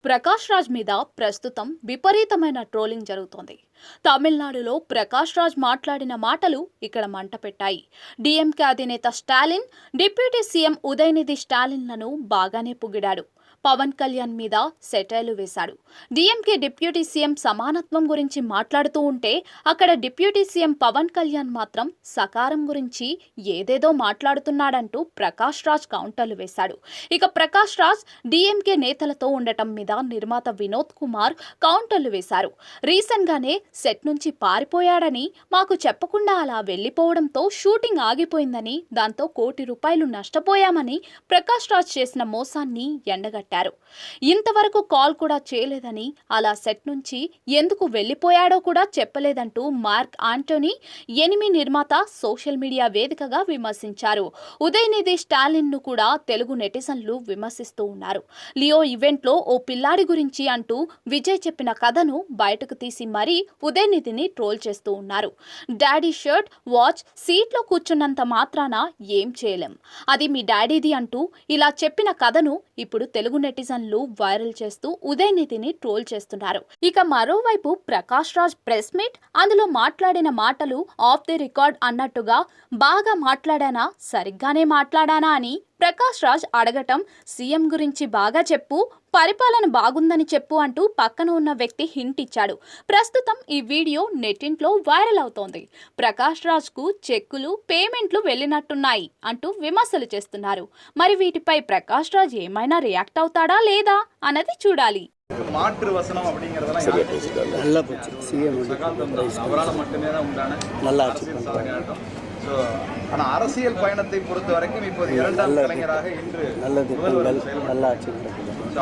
ప్రకాష్ రాజ్ మీద ప్రస్తుతం విపరీతమైన ట్రోలింగ్ జరుగుతోంది. తమిళనాడులో ప్రకాష్ రాజ్ మాట్లాడిన మాటలు ఇక్కడ మంట పెట్టాయి. డీఎంకే అధినేత స్టాలిన్, డిప్యూటీ సీఎం ఉదయనిధి స్టాలిన్లను బాగానే పొగిడాడు. పవన్ కళ్యాణ్ మీద సెటైర్లు వేశాడు. డీఎంకే డిప్యూటీ సీఎం సమానత్వం గురించి మాట్లాడుతూ ఉంటే అక్కడ డిప్యూటీ సీఎం పవన్ కళ్యాణ్ మాత్రం సకారం గురించి ఏదేదో మాట్లాడుతున్నాడంటూ ప్రకాష్ రాజ్ కౌంటర్లు వేశాడు. ఇక ప్రకాష్ రాజ్ డీఎంకే నేతలతో ఉండటం మీద నిర్మాత వినోద్ కుమార్ కౌంటర్లు వేశారు. రీసెంట్ గానే సెట్ నుంచి పారిపోయాడని, మాకు చెప్పకుండా అలా వెళ్లిపోవడంతో షూటింగ్ ఆగిపోయిందని, దాంతో ₹1,00,00,000 నష్టపోయామని ప్రకాష్ రాజ్ చేసిన మోసాన్ని ఎండగట్టారు. ఇంతవరకు కాల్ కూడా చేయలేదని, అలా సెట్ నుంచి ఎందుకు వెళ్లిపోయాడో కూడా చెప్పలేదంటూ మార్క్ ఆంటోనీ, ఎనిమి నిర్మాత సోషల్ మీడియా వేదికగా విమర్శించారు. ఉదయనిధి స్టాలిన్ ను కూడా తెలుగు నెటిజన్లు విమర్శిస్తూ ఉన్నారు. లియో ఈవెంట్ లో ఓ పిల్లాడి గురించి అంటూ విజయ్ చెప్పిన కథను బయటకు తీసి మరీ ఉదయనిధిని ట్రోల్ చేస్తూ ఉన్నారు. డాడీ షర్ట్, వాచ్, సీట్ లో కూర్చున్నంత మాత్రాన ఏం చేయలేం, అది మీ డాడీది అంటూ ఇలా చెప్పిన కథను ఇప్పుడు తెలుగు నెటిజన్లు వైరల్ చేస్తూ ఉదయనిధిని ట్రోల్ చేస్తున్నారు. ఇక మరోవైపు ప్రకాష్ రాజ్ ప్రెస్ మీట్, అందులో మాట్లాడిన మాటలు ఆఫ్ ది రికార్డ్ అన్నట్టుగా బాగా మాట్లాడానా, సరిగ్గానే మాట్లాడానా అని ప్రకాష్ రాజ్ అడగటం, సీఎం గురించి బాగా చెప్పు, పరిపాలన బాగుందని చెప్పు అంటూ పక్కన ఉన్న వ్యక్తి హింట్ ఇచ్చాడు. ప్రస్తుతం ఈ వీడియో నెట్టింట్లో వైరల్ అవుతోంది. ప్రకాష్ రాజ్ కు చెక్కులు, పేమెంట్లు వెళ్ళినట్టున్నాయి అంటూ విమర్శలు చేస్తున్నారు. మరి వీటిపై ప్రకాష్ రాజ్ ఏమైనా రియాక్ట్ అవుతాడా లేదా అన్నది చూడాలి. மாற்று வசனம் அப்படிங்கிறதெல்லாம் நல்லா போச்சு. சிஎம் அவரால் மட்டுமே தான் உண்டான நல்லா சாதனையாட்டம். ஸோ ஆனால் அரசியல் பயணத்தை பொறுத்த வரைக்கும் இப்போது இரண்டாம் கலைஞராக இன்று நல்லது நல்லா ஆட்சி நடக்குது. ஸோ